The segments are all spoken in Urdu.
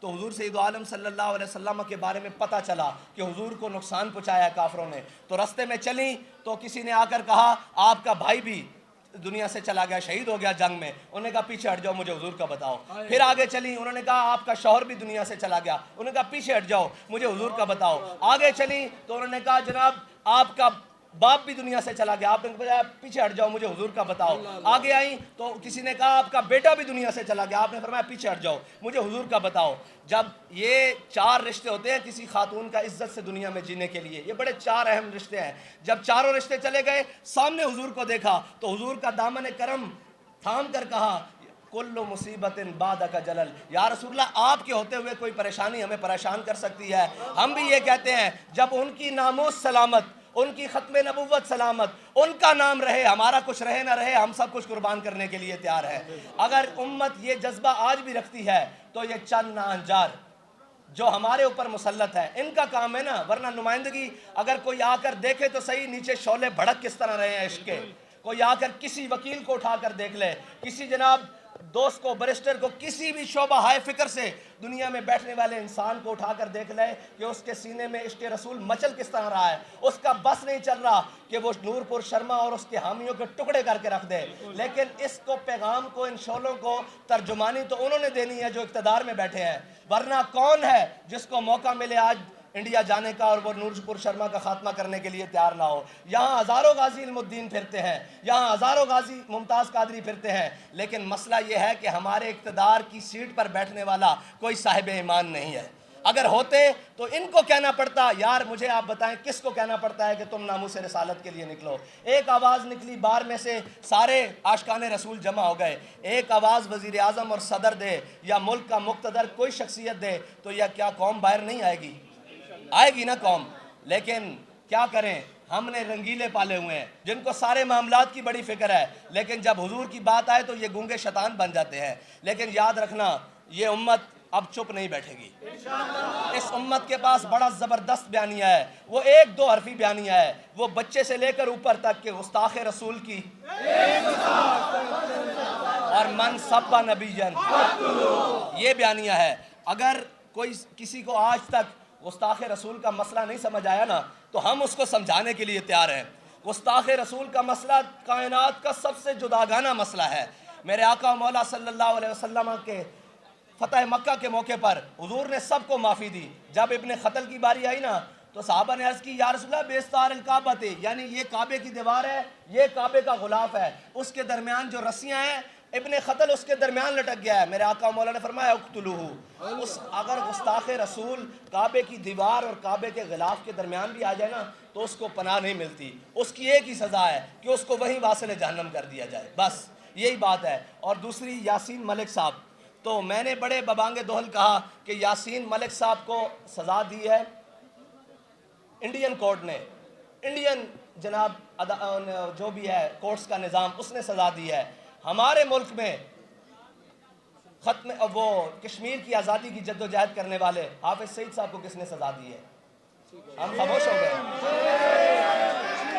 تو حضور سید عالم صلی اللہ علیہ وسلم کے بارے میں پتہ چلا کہ حضور کو نقصان پہنچایا ہے کافروں نے، تو رستے میں چلیں تو کسی نے آ کر کہا آپ کا بھائی بھی دنیا سے چلا گیا، شہید ہو گیا جنگ میں. انہوں نے کہا پیچھے ہٹ جاؤ، مجھے حضور کا بتاؤ. پھر آگے چلی، انہوں نے کہا آپ کا شوہر بھی دنیا سے چلا گیا. انہوں نے کہا پیچھے ہٹ جاؤ، مجھے حضور کا بتاؤ. آگے چلی تو انہوں نے کہا جناب آپ کا باپ بھی دنیا سے چلا گیا. آپ نے کہا پیچھے ہٹ جاؤ، مجھے حضور کا بتاؤ. آگے آئیں تو کسی نے کہا آپ کا بیٹا بھی دنیا سے چلا گیا. آپ نے فرمایا پیچھے ہٹ جاؤ، مجھے حضور کا بتاؤ. جب یہ 4 رشتے ہوتے ہیں کسی خاتون کا عزت سے دنیا میں جینے کے لیے، یہ بڑے 4 اہم رشتے ہیں. جب چاروں رشتے چلے گئے، سامنے حضور کو دیکھا تو حضور کا دامن کرم تھام کر کہا کل مصیبت بعدک جلل، یا رسول اللہ آپ کے ہوتے ہوئے کوئی پریشانی ہمیں پریشان کر سکتی ہے. ہم بھی یہ کہتے ہیں جب ان کی ناموس سلامت، ان کی ختم نبوت سلامت، ان کا نام رہے، ہمارا کچھ رہے نہ رہے، ہم سب کچھ قربان کرنے کے لیے تیار ہے. اگر امت یہ جذبہ آج بھی رکھتی ہے تو یہ چند ناہنجار جو ہمارے اوپر مسلط ہے ان کا کام ہے نا. ورنہ نمائندگی اگر کوئی آ کر دیکھے تو صحیح نیچے شعلے بھڑک کس طرح رہے ہیں عشق کے. کوئی آ کر کسی وکیل کو اٹھا کر دیکھ لے، کسی جناب دوست کو، برسٹر کو، کسی بھی شعبہ ہائے فکر سے دنیا میں بیٹھنے والے انسان کو اٹھا کر دیکھ لے کہ اس کے سینے میں عشق رسول مچل کس طرح رہا ہے. اس کا بس نہیں چل رہا کہ وہ نور پور شرما اور اس کے حامیوں کے ٹکڑے کر کے رکھ دے. لیکن اس کو پیغام کو، ان شعلوں کو ترجمانی تو انہوں نے دینی ہے جو اقتدار میں بیٹھے ہیں. ورنہ کون ہے جس کو موقع ملے آج انڈیا جانے کا اور وہ نور پور شرما کا خاتمہ کرنے کے لیے تیار نہ ہو؟ یہاں ہزاروں غازی علم الدین پھرتے ہیں، یہاں ہزاروں غازی ممتاز قادری پھرتے ہیں، لیکن مسئلہ یہ ہے کہ ہمارے اقتدار کی سیٹ پر بیٹھنے والا کوئی صاحب ایمان نہیں ہے. اگر ہوتے تو ان کو کہنا پڑتا یار مجھے آپ بتائیں کس کو کہنا پڑتا ہے کہ تم ناموس رسالت کے لیے نکلو. ایک آواز نکلی بار میں سے، سارے عاشقان رسول جمع ہو گئے. ایک آواز وزیر اعظم اور صدر دے یا ملک کا مقتدر کوئی شخصیت دے تو یہ کیا قوم باہر نہیں آئے گی؟ آئے گی نا قوم. لیکن کیا کریں، ہم نے رنگیلے پالے ہوئے ہیں جن کو سارے معاملات کی بڑی فکر ہے، لیکن جب حضور کی بات آئے تو یہ گونگے شیطان بن جاتے ہیں. لیکن یاد رکھنا یہ امت اب چپ نہیں بیٹھے گی. اس امت کے پاس بڑا زبردست بیانیہ ہے، وہ 1-2 حرفی بیانیہ ہے، وہ بچے سے لے کر اوپر تک کہ گستاخ رسول کی اور من سب نبی جن، یہ بیانیہ ہے. اگر کوئی کسی کو آج تک گستاخ رسول کا مسئلہ نہیں سمجھ آیا نا تو ہم اس کو سمجھانے کے لیے تیار ہیں. گستاخ رسول کا مسئلہ کائنات کا سب سے جداگانہ مسئلہ ہے. میرے آقا مولا صلی اللہ علیہ وسلم کے فتح مکہ کے موقع پر حضور نے سب کو معافی دی. جب ابن خطل کی باری آئی نا تو صحابہ نے عرض کی یا رسول اللہ بیستار الکعبہ تھے، یعنی یہ کعبے کی دیوار ہے، یہ کعبے کا غلاف ہے، اس کے درمیان جو رسیاں ہیں ابن خطل اس کے درمیان لٹک گیا ہے. میرے آقا مولا نے فرمایا اقتلوہ. اگر گستاخ رسول کعبے کی دیوار اور کعبے کے غلاف کے درمیان بھی آ جائے نا تو اس کو پناہ نہیں ملتی. اس کی ایک ہی سزا ہے کہ اس کو وہیں واصل جہنم کر دیا جائے، بس یہی بات ہے. اور دوسری یاسین ملک صاحب، تو میں نے بڑے ببانگ دہل کہا کہ یاسین ملک صاحب کو سزا دی ہے انڈین کورٹ نے، انڈین جناب جو بھی ہے کورٹس کا نظام اس نے سزا دی ہے. ہمارے ملک میں ختم وہ کشمیر کی آزادی کی جدوجہد کرنے والے حافظ سعید صاحب کو کس نے سزا دی ہے؟ ہم خاموش ہو گئے ہیں،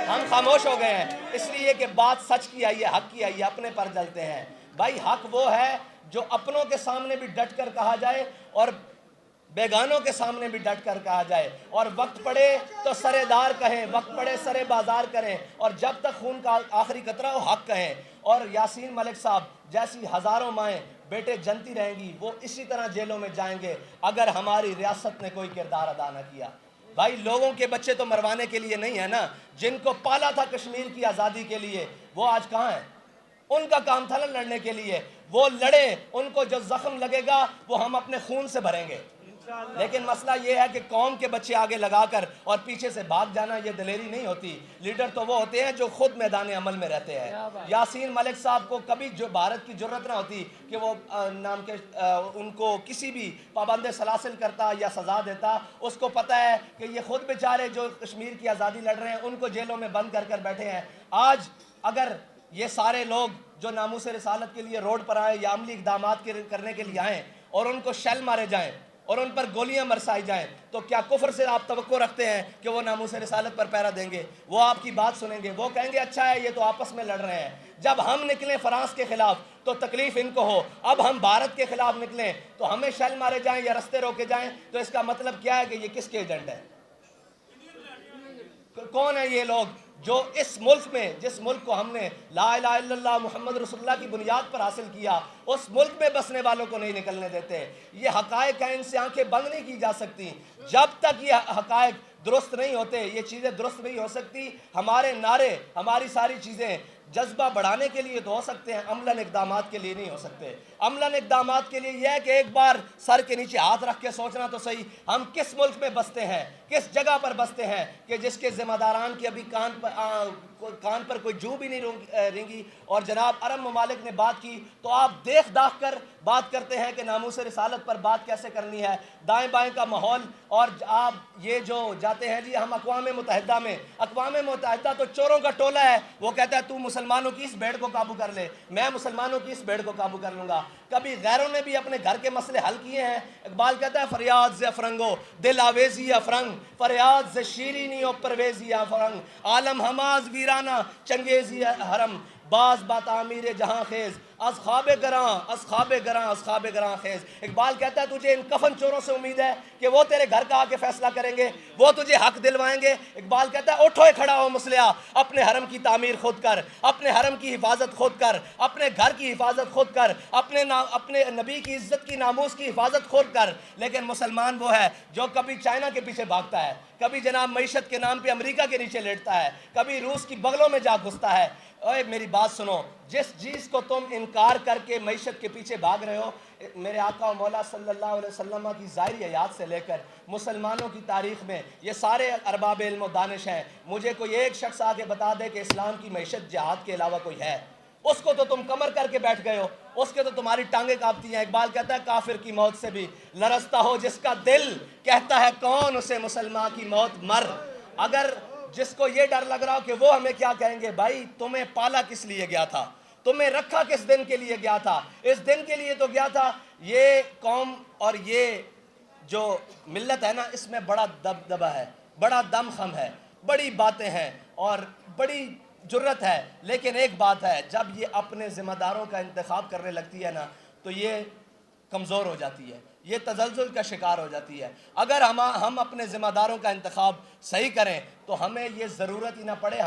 ہم خاموش ہو گئے ہیں اس لیے کہ بات سچ کی آئی ہے، حق کی آئی ہے، اپنے پر جلتے ہیں. بھائی حق وہ ہے جو اپنوں کے سامنے بھی ڈٹ کر کہا جائے اور بیگانوں کے سامنے بھی ڈٹ کر کہا جائے. اور وقت پڑے تو سرے دار کہیں، وقت پڑے سرے بازار کریں، اور جب تک خون کا آخری قطرہ ہو حق کہیں. اور یاسین ملک صاحب جیسی ہزاروں مائیں بیٹے جنتی رہیں گی، وہ اسی طرح جیلوں میں جائیں گے اگر ہماری ریاست نے کوئی کردار ادا نہ کیا. بھائی لوگوں کے بچے تو مروانے کے لیے نہیں ہے نا، جن کو پالا تھا کشمیر کی آزادی کے لیے وہ آج کہاں ہیں؟ ان کا کام تھا لڑنے کے لیے، وہ لڑے، ان کو جو زخم لگے گا وہ ہم اپنے خون سے بھریں گے. لیکن مسئلہ یہ ہے کہ قوم کے بچے آگے لگا کر اور پیچھے سے بھاگ جانا یہ دلیری نہیں ہوتی. لیڈر تو وہ ہوتے ہیں جو خود میدان عمل میں رہتے ہیں. یاسین ملک صاحب کو کبھی جو بھارت کی جرت نہ ہوتی کہ وہ نام کے ان کو کسی بھی پابند سلاسل کرتا یا سزا دیتا. اس کو پتہ ہے کہ یہ خود بیچارے جو کشمیر کی آزادی لڑ رہے ہیں ان کو جیلوں میں بند کر کر بیٹھے ہیں. آج اگر یہ سارے لوگ جو ناموس رسالت کے لیے روڈ پر آئے یا عملی اقدامات کرنے کے لیے آئیں اور ان کو شیل مارے جائیں اور ان پر گولیاں برسائی جائیں تو کیا کفر سے آپ توقع رکھتے ہیں کہ وہ ناموس رسالت پر پہرا دیں گے؟ وہ آپ کی بات سنیں گے؟ وہ کہیں گے اچھا ہے یہ تو آپس میں لڑ رہے ہیں۔ جب ہم نکلیں فرانس کے خلاف تو تکلیف ان کو ہو، اب ہم بھارت کے خلاف نکلیں تو ہمیں شیل مارے جائیں یا رستے روکے جائیں، تو اس کا مطلب کیا ہے کہ یہ کس کے ایجنٹ ہے؟ کون ہے یہ لوگ جو اس ملک میں، جس ملک کو ہم نے لا الہ الا اللہ محمد رسول اللہ کی بنیاد پر حاصل کیا، اس ملک میں بسنے والوں کو نہیں نکلنے دیتے؟ یہ حقائق ہیں، ان سے آنکھیں بند نہیں کی جا سکتی جب تک یہ حقائق درست نہیں ہوتے، یہ چیزیں درست نہیں ہو سکتی۔ ہمارے نعرے، ہماری ساری چیزیں جذبہ بڑھانے کے لیے تو ہو سکتے ہیں، عملاً اقدامات کے لیے نہیں ہو سکتے۔ عملاً اقدامات کے لیے یہ ہے کہ ایک بار سر کے نیچے ہاتھ رکھ کے سوچنا تو صحیح، ہم کس ملک میں بستے ہیں، کس جگہ پر بستے ہیں کہ جس کے ذمہ داران کی ابھی کان پر کوئی جو بھی نہیں رینگی۔ اور جناب عرب ممالک نے بات کی تو آپ دیکھ داکھ کر بات کرتے ہیں کہ ناموس رسالت پر بات کیسے کرنی ہے، دائیں بائیں کا ماحول۔ اور آپ یہ جو جاتے ہیں جی ہم اقوام متحدہ میں، اقوام متحدہ تو چوروں کا ٹولہ ہے، وہ کہتا ہے تو مسلمانوں کی اس بھیڑ کو قابو کر لے، میں مسلمانوں کی اس بھیڑ کو قابو کر لوں گا۔ کبھی غیروں نے بھی اپنے گھر کے مسئلے حل کیے ہیں۔ اقبال کہتا ہے فریاد ز افرنگو دل آویزی افرنگ، فریاد ز شیرینی و پرویزی افرنگ، عالم ہماز ویرانہ چنگیزی حرم، باز با تعمیر جہاں خیز از خواب گراں از خواب گراں از خواب گراں خیز۔ اقبال کہتا ہے تجھے ان کفن چوروں سے امید ہے کہ وہ تیرے گھر کا آ کے فیصلہ کریں گے، وہ تجھے حق دلوائیں گے؟ اقبال کہتا ہے اٹھو کھڑا ہو مسلح، اپنے حرم کی تعمیر خود کر، اپنے حرم کی حفاظت خود کر، اپنے گھر کی حفاظت خود کر، اپنے نبی کی عزت کی ناموس کی حفاظت خود کر۔ لیکن مسلمان وہ ہے جو کبھی چائنا کے پیچھے بھاگتا ہے، کبھی جناب معیشت کے نام پہ امریکہ کے نیچے لیٹتا ہے، کبھی روس کی بغلوں میں جا گھستا ہے۔ اوے میری بات سنو، جس چیز کو تم انکار کر کے معیشت کے پیچھے بھاگ رہے ہو، میرے آقا و مولا صلی اللہ علیہ وسلم کی ظاہری حیات سے لے کر مسلمانوں کی تاریخ میں یہ سارے ارباب علم و دانش ہیں، مجھے کوئی ایک شخص آ کے بتا دے کہ اسلام کی معیشت جہاد کے علاوہ کوئی ہے؟ اس کو تو تم کمر کر کے بیٹھ گئے ہو، اس کے تو تمہاری ٹانگیں کانپتی ہیں۔ اقبال کہتا ہے کافر کی موت سے بھی لرزتا ہو جس کا دل، کہتا ہے کون اسے مسلمان کی موت مر۔ اگر جس کو یہ ڈر لگ رہا ہو کہ وہ ہمیں کیا کہیں گے، بھائی تمہیں پالا کس لیے گیا تھا، تمہیں رکھا کس دن کے لیے گیا تھا؟ اس دن کے لیے تو گیا تھا۔ یہ قوم اور یہ جو ملت ہے نا، اس میں بڑا دبدبہ ہے، بڑا دم خم ہے، بڑی باتیں ہیں اور بڑی جرت ہے، لیکن ایک بات ہے، جب یہ اپنے ذمہ داروں کا انتخاب کرنے لگتی ہے نا تو یہ کمزور ہو جاتی ہے، یہ تزلزل کا شکار ہو جاتی ہے۔ اگر ہم اپنے ذمہ داروں کا انتخاب صحیح کریں تو ہمیں یہ ضرورت ہی نہ پڑے،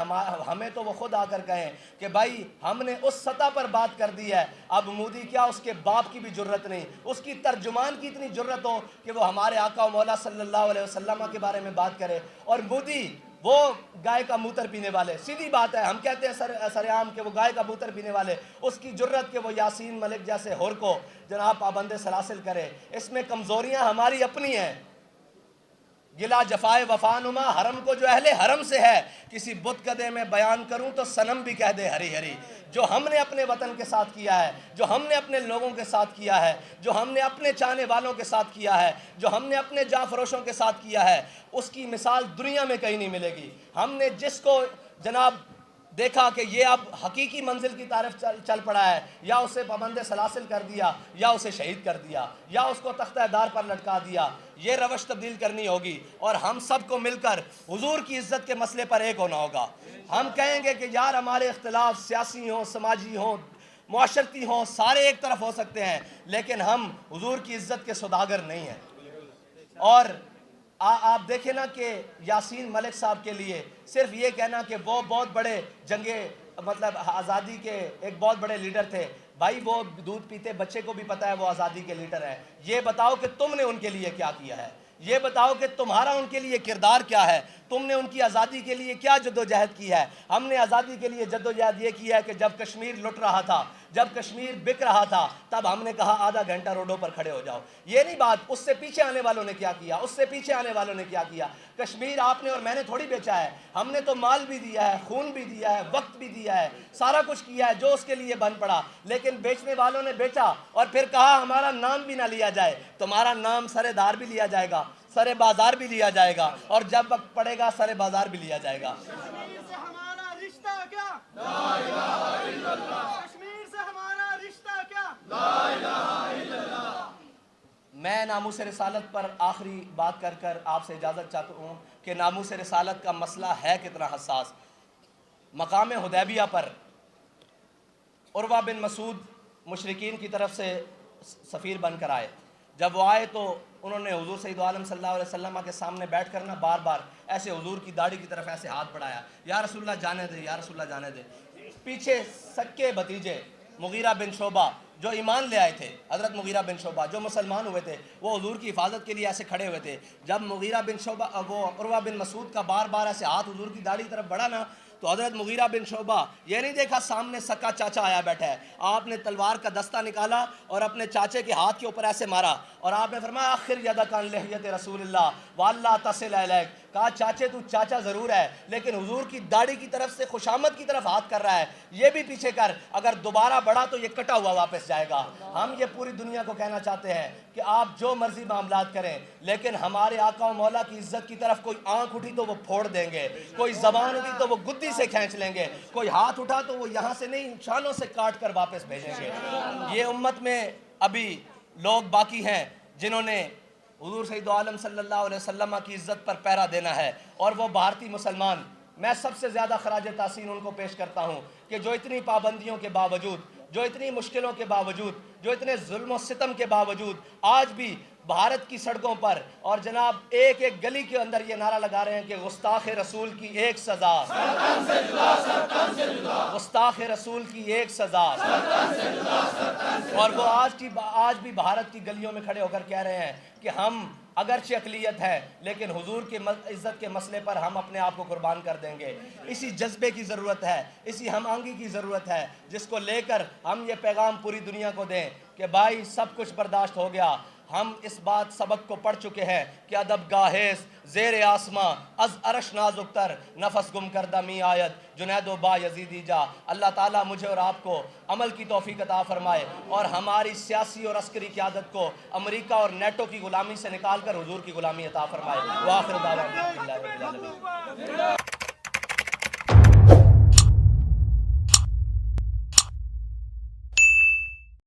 ہمیں تو وہ خود آ کر کہیں کہ بھائی ہم نے اس سطح پر بات کر دی ہے، اب مودی کیا اس کے باپ کی بھی جرت نہیں، اس کی ترجمان کی اتنی جرت ہو کہ وہ ہمارے آقا و مولا صلی اللہ علیہ وسلم کے بارے میں بات کرے۔ اور مودی وہ گائے کا موتر پینے والے، سیدھی بات ہے، ہم کہتے ہیں سر عام کہ وہ گائے کا موتر پینے والے، اس کی جرت کہ وہ یاسین ملک جیسے ہور کو جناب پابند سلاسل کرے۔ اس میں کمزوریاں ہماری اپنی ہیں۔ گلا جفائے وفا نما حرم کو جو اہل حرم سے ہے، کسی بت کدے میں بیان کروں تو صنم بھی کہہ دے ہری ہری۔ جو ہم نے اپنے وطن کے ساتھ کیا ہے، جو ہم نے اپنے لوگوں کے ساتھ کیا ہے، جو ہم نے اپنے چاہنے والوں کے ساتھ کیا ہے، جو ہم نے اپنے جاں فروشوں کے ساتھ کیا ہے، اس کی مثال دنیا میں کہیں نہیں ملے گی۔ ہم نے جس کو جناب دیکھا کہ یہ اب حقیقی منزل کی طرف چل پڑا ہے، یا اسے پابند سلاسل کر دیا، یا اسے شہید کر دیا، یا اس کو تختہ دار پر لٹکا دیا، یہ روش تبدیل کرنی ہوگی اور ہم سب کو مل کر حضور کی عزت کے مسئلے پر ایک ہونا ہوگا۔ ہم کہیں گے کہ یار ہمارے اختلاف سیاسی ہوں، سماجی ہوں، معاشرتی ہوں، سارے ایک طرف ہو سکتے ہیں، لیکن ہم حضور کی عزت کے سوداگر نہیں ہیں۔ اور آپ دیکھیں نا کہ یاسین ملک صاحب کے لیے صرف یہ کہنا کہ وہ بہت بڑے مطلب آزادی کے ایک بہت بڑے لیڈر تھے، بھائی وہ دودھ پیتے بچے کو بھی پتا ہے وہ آزادی کے لیڈر ہیں۔ یہ بتاؤ کہ تم نے ان کے لیے کیا کیا ہے، یہ بتاؤ کہ تمہارا ان کے لیے کردار کیا ہے، تم نے ان کی آزادی کے لیے کیا جدوجہد کی ہے۔ ہم نے آزادی کے لیے جدوجہد یہ کی ہے کہ جب کشمیر لٹ رہا تھا، جب کشمیر بک رہا تھا، تب ہم نے کہا آدھا گھنٹہ روڈوں پر کھڑے ہو جاؤ۔ یہ نہیں بات اس سے پیچھے آنے والوں نے کیا کیا، اس سے پیچھے آنے والوں نے کیا کیا۔ کشمیر آپ نے اور میں نے تھوڑی بیچا ہے، ہم نے تو مال بھی دیا ہے، خون بھی دیا ہے، وقت بھی دیا ہے، سارا کچھ کیا ہے جو اس کے لیے بن پڑا، لیکن بیچنے والوں نے بیچا اور پھر کہا ہمارا نام بھی نہ لیا جائے۔ تمہارا نام سر دار بھی لیا جائے گا، سر بازار بھی لیا جائے گا، اور جب وقت پڑے گا سر بازار بھی لیا جائے گا۔ کشمیر سے ہمارا رشتہ کیا؟ لا الہ الا اللہ۔ کشمیر سے ہمارا رشتہ کیا؟ لا الہ الا اللہ۔ میں ناموس رسالت پر آخری بات کر آپ سے اجازت چاہتا ہوں کہ ناموس رسالت کا مسئلہ ہے کتنا حساس. مقام حدیبیہ پر عروہ بن مسعود مشرکین کی طرف سے سفیر بن کر آئے. جب وہ آئے تو انہوں نے حضور سید عالم صلی اللہ علیہ وسلم کے سامنے بیٹھ کر بار بار ایسے حضور کی داڑھی کی طرف ایسے ہاتھ بڑھایا, یا رسول اللہ جانے دے, یا رسول اللہ جانے دے. پیچھے سکے بھتیجے مغیرہ بن شعبہ جو ایمان لے آئے تھے, حضرت مغیرہ بن شعبہ جو مسلمان ہوئے تھے, وہ حضور کی حفاظت کے لیے ایسے کھڑے ہوئے تھے. جب مغیرہ بن شعبہ وہ عروہ بن مسعود کا بار بار ایسے ہاتھ حضور کی داڑھی کی طرف بڑھا نا, تو حضرت مغیرہ بن شعبہ یہ نہیں دیکھا سامنے سکا چاچا آیا بیٹھا ہے. آپ نے تلوار کا دستہ نکالا اور اپنے چاچے کے ہاتھ کے اوپر ایسے مارا, اور آپ نے فرمایا آخر یدک عن لحیۃ رسول اللہ واللہ تصل الیک. کہا چاچے تو چاچا ضرور ہے, لیکن حضور کی داڑھی کی طرف سے خوشامد کی طرف ہاتھ کر رہا ہے, یہ بھی پیچھے کر, اگر دوبارہ بڑھا تو یہ کٹا ہوا واپس جائے گا. ہم یہ پوری دنیا کو کہنا چاہتے ہیں کہ آپ جو مرضی معاملات کریں, لیکن ہمارے آقا و مولا کی عزت کی طرف کوئی آنکھ اٹھی تو وہ پھوڑ دیں گے, کوئی زبان اٹھی تو وہ گدی سے کھینچ لیں گے, کوئی ہاتھ اٹھا تو وہ یہاں سے نہیں شانوں سے کاٹ کر واپس بھیجیں گے. یہ امت میں ابھی لوگ باقی ہیں جنہوں نے حضور سید عالم صلی اللہ علیہ وسلم کی عزت پر پہرا دینا ہے, اور وہ بھارتی مسلمان. میں سب سے زیادہ خراج تحسین ان کو پیش کرتا ہوں کہ جو اتنی پابندیوں کے باوجود, جو اتنی مشکلوں کے باوجود, جو اتنے ظلم و ستم کے باوجود آج بھی بھارت کی سڑکوں پر اور جناب ایک ایک گلی کے اندر یہ نعرہ لگا رہے ہیں کہ گستاخ رسول کی ایک سزا, گستاخ رسول کی ایک سزا. اور وہ آج بھی بھارت کی گلیوں میں کھڑے ہو کر کہہ رہے ہیں کہ ہم اگرچہ اقلیت ہے لیکن حضور کی عزت کے مسئلے پر ہم اپنے آپ کو قربان کر دیں گے. اسی جذبے کی ضرورت ہے, اسی ہم آہنگی کی ضرورت ہے جس کو لے کر ہم یہ پیغام پوری دنیا کو دیں کہ بھائی سب کچھ برداشت ہو گیا. ہم اس بات سبق کو پڑھ چکے ہیں کہ ادب گاہیس زیر آسماں از عرش نازک تر نفس گم کردہ می آیت جنید و با یزیدی جا. اللہ تعالیٰ مجھے اور آپ کو عمل کی توفیق عطا فرمائے, اور ہماری سیاسی اور عسکری قیادت کو امریکہ اور نیٹو کی غلامی سے نکال کر حضور کی غلامی عطا فرمائے. وآخر دعوانا الحمدللہ رب العالمین.